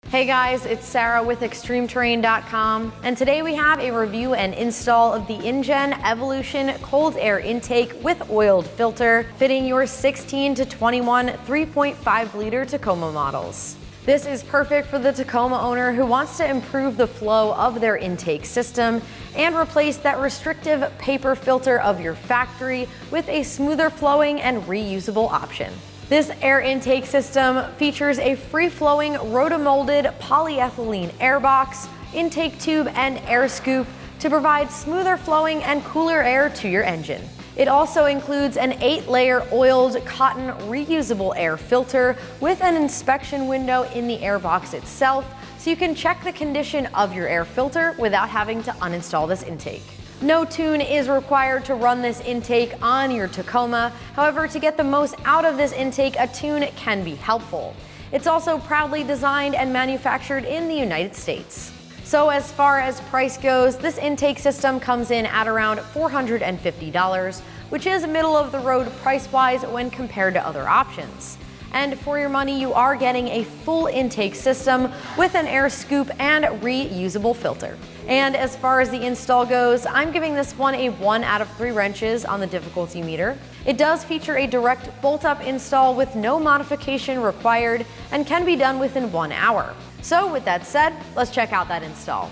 Hey guys, it's Sarah with ExtremeTerrain.com, and today we have a review and install of the InGen Evolution Cold Air Intake with oiled filter, fitting your 16 to 21 3.5 liter Tacoma models. This is perfect for the Tacoma owner who wants to improve the flow of their intake system and replace that restrictive paper filter of your factory with a smoother flowing and reusable option. This air intake system features a free-flowing rotomolded polyethylene air box, intake tube, and air scoop to provide smoother flowing and cooler air to your engine. It also includes an 8-layer oiled cotton reusable air filter with an inspection window in the air box itself, so you can check the condition of your air filter without having to uninstall this intake. No tune is required to run this intake on your Tacoma. However, to get the most out of this intake, a tune can be helpful. It's also proudly designed and manufactured in the United States. So as far as price goes, this intake system comes in at around $450, which is middle of the road price-wise when compared to other options. And for your money, you are getting a full intake system with an air scoop and reusable filter. And as far as the install goes, I'm giving this one a 1 out of 3 wrenches on the difficulty meter. It does feature a direct bolt-up install with no modification required and can be done within 1 hour. So with that said, let's check out that install.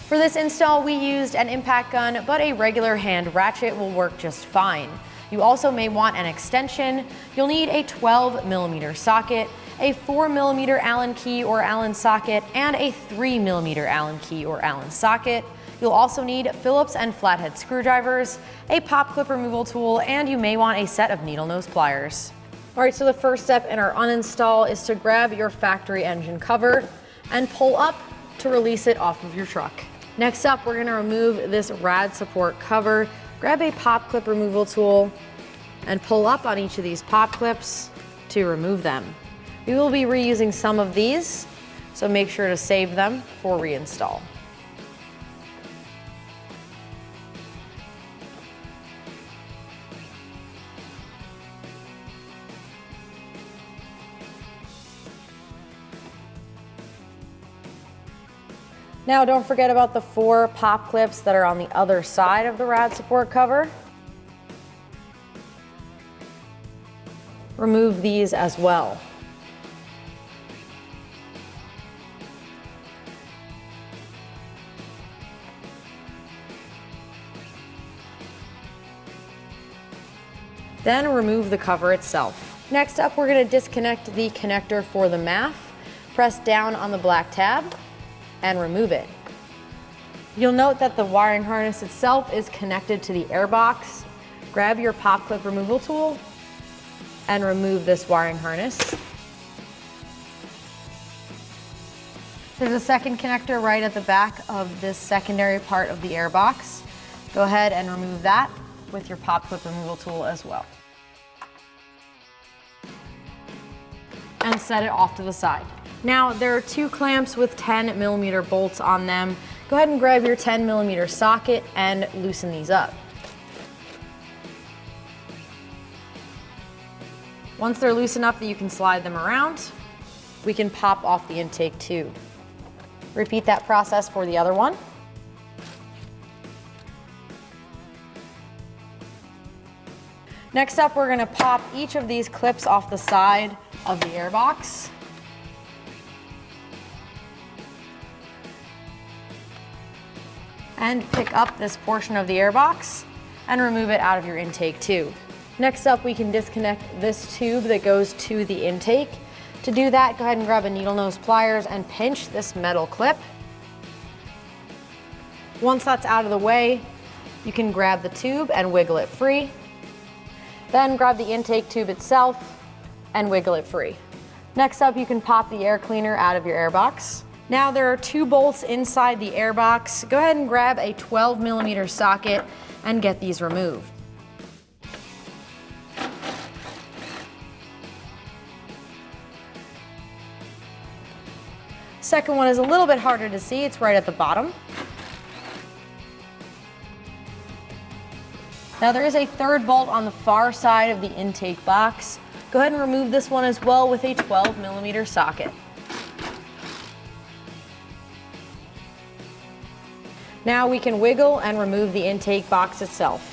For this install, we used an impact gun, but a regular hand ratchet will work just fine. You also may want an extension. You'll need a 12mm socket, a 4mm Allen key or Allen socket, and a 3mm Allen key or Allen socket. You'll also need Phillips and flathead screwdrivers, a pop clip removal tool, and you may want a set of needle nose pliers. All right, so the first step in our uninstall is to grab your factory engine cover and pull up to release it off of your truck. Next up, we're gonna remove this rad support cover. Grab a pop clip removal tool and pull up on each of these pop clips to remove them. We will be reusing some of these, so make sure to save them for reinstall. Now don't forget about the 4 pop clips that are on the other side of the rad support cover. Remove these as well. Then remove the cover itself. Next up, we're going to disconnect the connector for the MAF. Press down on the black tab and remove it. You'll note that the wiring harness itself is connected to the air box. Grab your pop clip removal tool and remove this wiring harness. There's a second connector right at the back of this secondary part of the air box. Go ahead and remove that with your pop clip removal tool as well. And set it off to the side. Now, there are 2 clamps with 10mm bolts on them. Go ahead and grab your 10mm socket and loosen these up. Once they're loose enough that you can slide them around, we can pop off the intake tube. Repeat that process for the other one. Next up, we're gonna pop each of these clips off the side of the air box. And pick up this portion of the air box and remove it out of your intake tube. Next up, we can disconnect this tube that goes to the intake. To do that, go ahead and grab a needle nose pliers and pinch this metal clip. Once that's out of the way, you can grab the tube and wiggle it free. Then grab the intake tube itself and wiggle it free. Next up, you can pop the air cleaner out of your air box. Now there are 2 bolts inside the air box. Go ahead and grab a 12mm socket and get these removed. Second one is a little bit harder to see. It's right at the bottom. Now there is a 3rd bolt on the far side of the intake box. Go ahead and remove this one as well with a 12mm socket. Now we can wiggle and remove the intake box itself.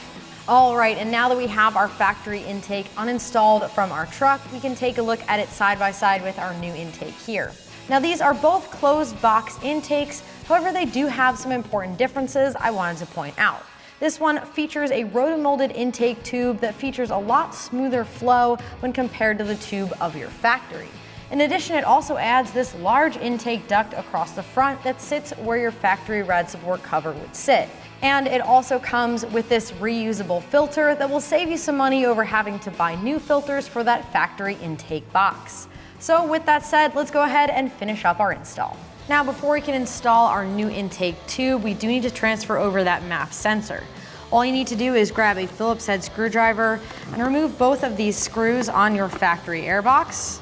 All right, and now that we have our factory intake uninstalled from our truck, we can take a look at it side by side with our new intake here. Now these are both closed box intakes, however they do have some important differences I wanted to point out. This one features a rotomolded intake tube that features a lot smoother flow when compared to the tube of your factory. In addition, it also adds this large intake duct across the front that sits where your factory rad support cover would sit. And it also comes with this reusable filter that will save you some money over having to buy new filters for that factory intake box. So with that said, let's go ahead and finish up our install. Now before we can install our new intake tube, we do need to transfer over that MAF sensor. All you need to do is grab a Phillips head screwdriver and remove both of these screws on your factory airbox.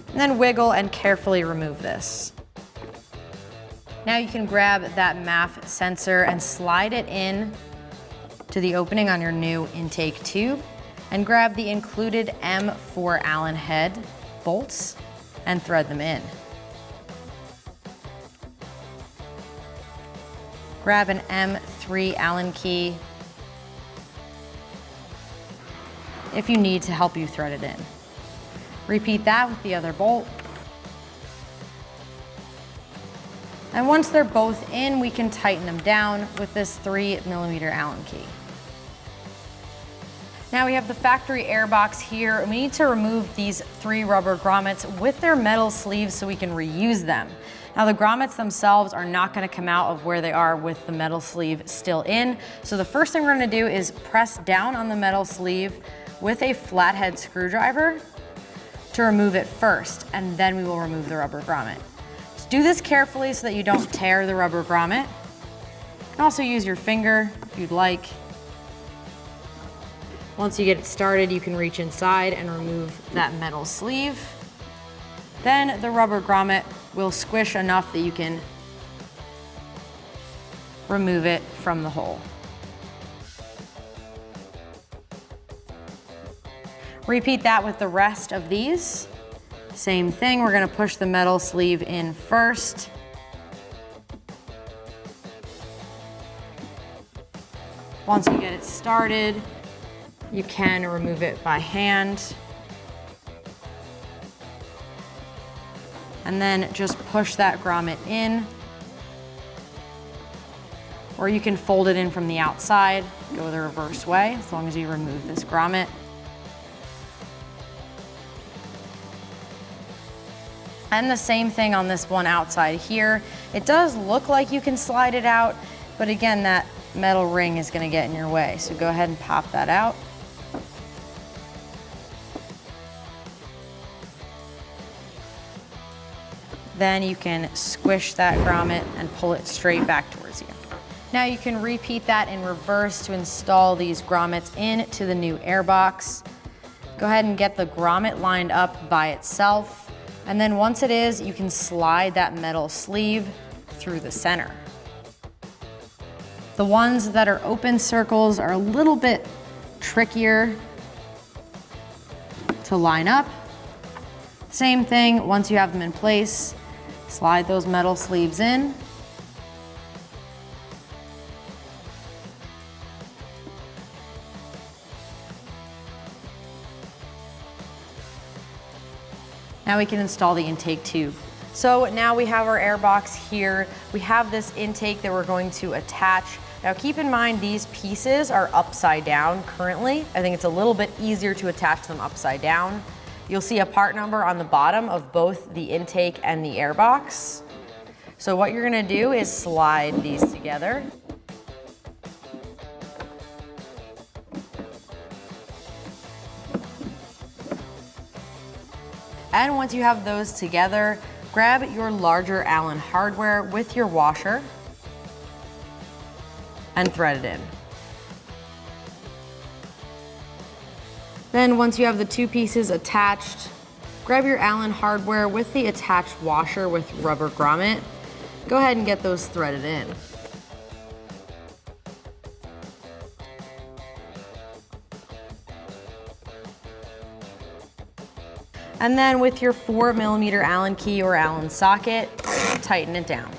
And then wiggle and carefully remove this. Now you can grab that MAF sensor and slide it in to the opening on your new intake tube and grab the included M4 Allen head bolts and thread them in. Grab an M3 Allen key if you need to help you thread it in. Repeat that with the other bolt. And once they're both in, we can tighten them down with this 3mm Allen key. Now we have the factory airbox here, and we need to remove these 3 rubber grommets with their metal sleeves so we can reuse them. Now the grommets themselves are not going to come out of where they are with the metal sleeve still in. So the first thing we're going to do is press down on the metal sleeve with a flathead screwdriver to remove it first, and then we will remove the rubber grommet. Just do this carefully so that you don't tear the rubber grommet. You can also use your finger if you'd like. Once you get it started, you can reach inside and remove that metal sleeve. Then the rubber grommet will squish enough that you can remove it from the hole. Repeat that with the rest of these. Same thing, we're gonna push the metal sleeve in first. Once you get it started, you can remove it by hand. And then just push that grommet in. Or you can fold it in from the outside, go the reverse way, as long as you remove this grommet. And the same thing on this one outside here. It does look like you can slide it out, but again, that metal ring is gonna get in your way. So go ahead and pop that out. Then you can squish that grommet and pull it straight back towards you. Now you can repeat that in reverse to install these grommets into the new airbox. Go ahead and get the grommet lined up by itself. And then once it is, you can slide that metal sleeve through the center. The ones that are open circles are a little bit trickier to line up. Same thing, once you have them in place, slide those metal sleeves in. Now we can install the intake tube. So now we have our airbox here. We have this intake that we're going to attach. Now keep in mind these pieces are upside down currently. I think it's a little bit easier to attach them upside down. You'll see a part number on the bottom of both the intake and the airbox. So what you're gonna do is slide these together. And once you have those together, grab your larger Allen hardware with your washer and thread it in. Then once you have the 2 pieces attached, grab your Allen hardware with the attached washer with rubber grommet. Go ahead and get those threaded in. And then with your 4mm Allen key or Allen socket, tighten it down.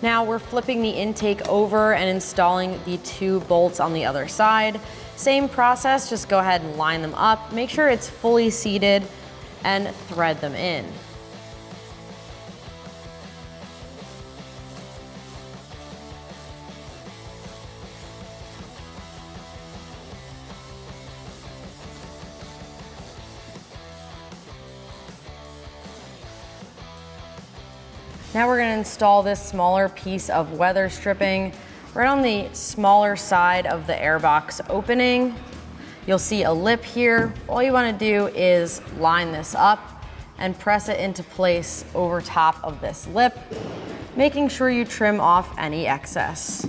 Now we're flipping the intake over and installing the 2 bolts on the other side. Same process, just go ahead and line them up. Make sure it's fully seated and thread them in. Now we're going to install this smaller piece of weather stripping right on the smaller side of the airbox opening. You'll see a lip here. All you want to do is line this up and press it into place over top of this lip, making sure you trim off any excess.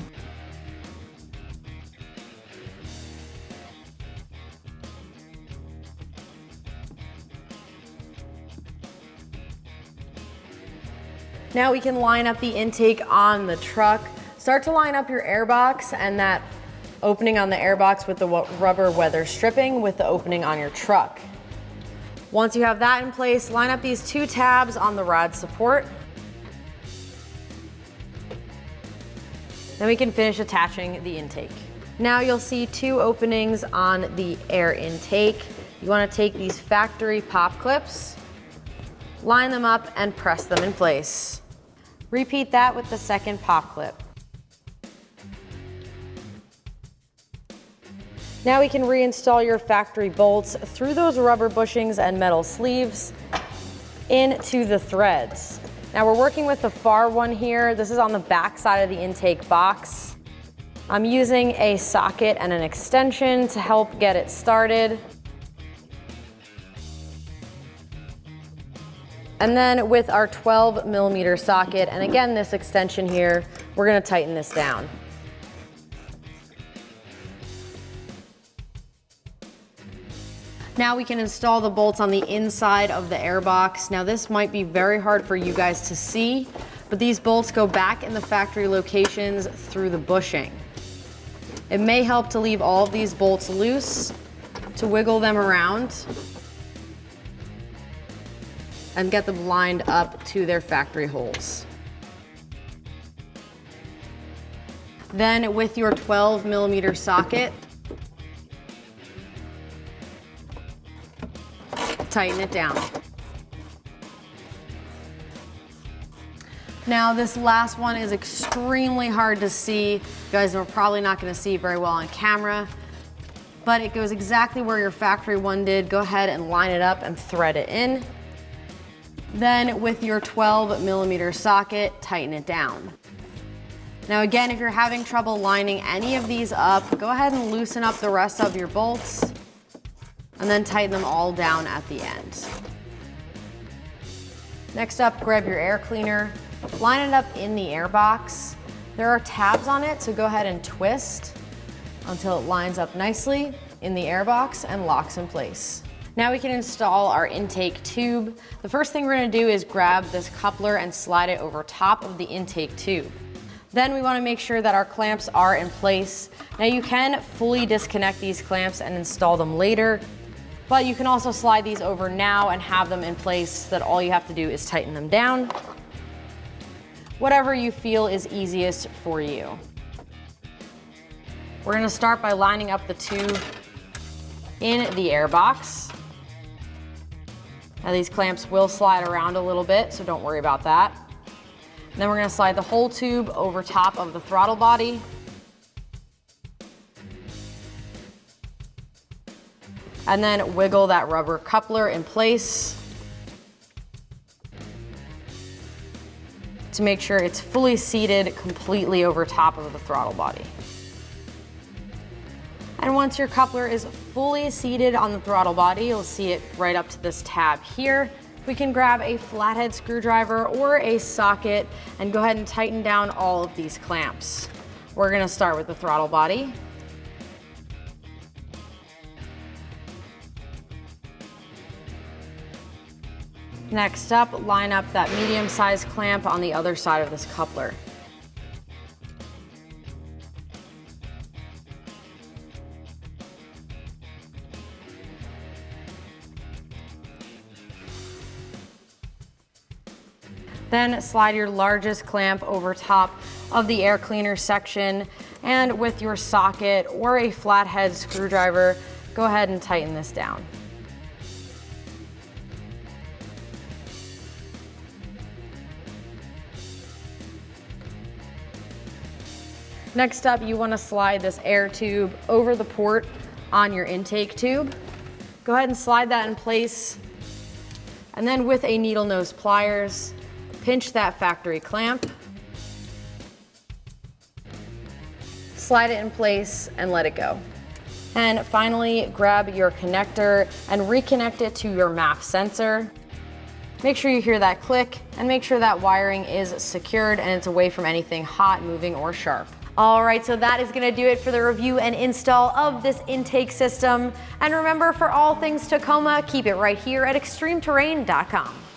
Now we can line up the intake on the truck. Start to line up your airbox and that opening on the airbox with the rubber weather stripping with the opening on your truck. Once you have that in place, line up these 2 tabs on the rod support. Then we can finish attaching the intake. Now you'll see 2 openings on the air intake. You want to take these factory pop clips, line them up and press them in place. Repeat that with the second pop clip. Now we can reinstall your factory bolts through those rubber bushings and metal sleeves into the threads. Now we're working with the far one here. This is on the back side of the intake box. I'm using a socket and an extension to help get it started. And then with our 12mm socket, and again this extension here, we're going to tighten this down. Now we can install the bolts on the inside of the airbox. Now this might be very hard for you guys to see, but these bolts go back in the factory locations through the bushing. It may help to leave all of these bolts loose, to wiggle them around, and get them lined up to their factory holes. Then with your 12mm socket, tighten it down. Now this last one is extremely hard to see. You guys are probably not going to see very well on camera, but it goes exactly where your factory one did. Go ahead and line it up and thread it in. Then with your 12mm socket, tighten it down. Now again, if you're having trouble lining any of these up, go ahead and loosen up the rest of your bolts and then tighten them all down at the end. Next up, grab your air cleaner, line it up in the air box. There are tabs on it, so go ahead and twist until it lines up nicely in the air box and locks in place. Now we can install our intake tube. The first thing we're going to do is grab this coupler and slide it over top of the intake tube. Then we want to make sure that our clamps are in place. Now you can fully disconnect these clamps and install them later, but you can also slide these over now and have them in place so that all you have to do is tighten them down. Whatever you feel is easiest for you. We're going to start by lining up the tube in the air box. Now these clamps will slide around a little bit, so don't worry about that. And then we're going to slide the whole tube over top of the throttle body. And then wiggle that rubber coupler in place to make sure it's fully seated completely over top of the throttle body. And once your coupler is fully seated on the throttle body, you'll see it right up to this tab here. We can grab a flathead screwdriver or a socket and go ahead and tighten down all of these clamps. We're going to start with the throttle body. Next up, line up that medium-sized clamp on the other side of this coupler. Then slide your largest clamp over top of the air cleaner section, and with your socket or a flathead screwdriver, go ahead and tighten this down. Next up, you want to slide this air tube over the port on your intake tube. Go ahead and slide that in place, and then with a needle nose pliers, pinch that factory clamp, slide it in place and let it go. And finally, grab your connector and reconnect it to your MAP sensor. Make sure you hear that click and make sure that wiring is secured and it's away from anything hot, moving, or sharp. All right, so that is gonna do it for the review and install of this intake system. And remember, for all things Tacoma, keep it right here at extremeterrain.com.